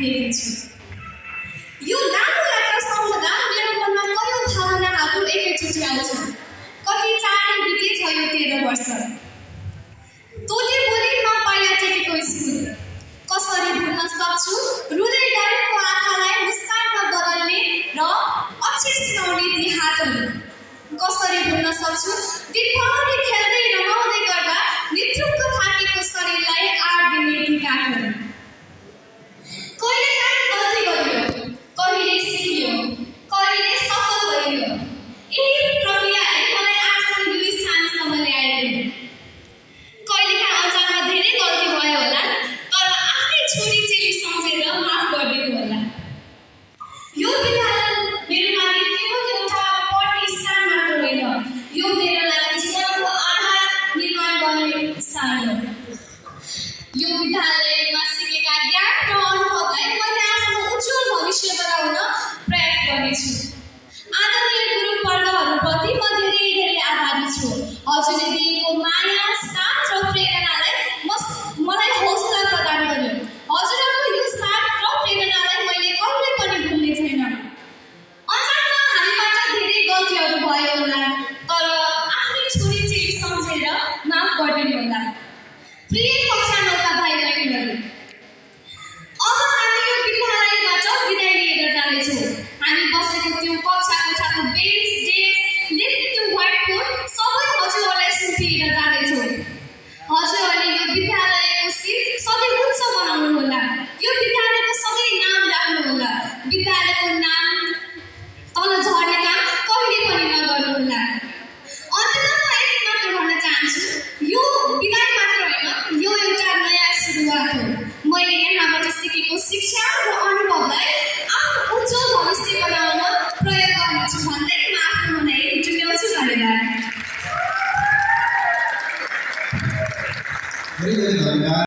आइपुगेकी छु। यो लामो यात्रा सम्झदा मेरो मनमा कयौं भावनाहरू एकैचोटि आउँछन्। कति चाँडै बितेछ यो 13 वर्ष। तोले बोले म पहिला टेकेको स्कुल कसरी भुल्न सक्छु रुँदै गरेको आँखालाई मुस्कानमा बदल्ने र अक्षर सिकाउने ती हातहरू। कसरी भुल्न सक्छु दिनभरि खेल्दै रमाउँदै गर्दा निथुक्क थाकेको शरीरलाई आड दिने ती काखहरू। कहिलेकाहीँ गल्ती गरियो, कहिले सिकियो, कहिले सफल गरियो। यही प्रक्रियाले मलाई आजको यो स्थानसम्म ल्याएको। कहिलेकाहीँ अचानक धेरै गल्ती भयो होला, तर आफ्नै छोरी चेली सम्झेर माफ गरिदिनु होला। यो विद्यालय मेरो लागि केवल एउटा पढ्ने स्थान मात्र होइन, यो मेरो लागि जीवनको आधार निर्माण गर्ने स्थान हो। यो विद्यालयमा सिकेका ज्ञान र अनुभवलाई मैले आफ्नो उज्जवल भविष्य बनाउन प्रयास गर्नेछु। आदरणीय गुरुवर्गहरूप्रति म धेरै आभारी छु। हजुरले दिएको माया, साथ र प्रेरणालाई मलाई हौसला प्रदान गर्यो। हजुरहरूको यो साथ र प्रेरणालाई मैले कहिले पनि भुल्ने छैन। अचानक हामीबाट धेरै गल्तीहरू भयो होला, तर आफ्नै छोरी चेली सम्झेर माफ गरिदिनु होला। प्रिय कक्षा 9का भाइ बहिनीहरू, अब हामी यो विद्यालयबाट बिदाई लिएर जाँदैछौँ। हामी बसेको त्यो कक्षा कोठाको बेन्च, डेस्क, लेख्ने त्यो व्हाइट बोर्ड सबै हजुरहरूलाई सुम्पिएर जाँदैछ।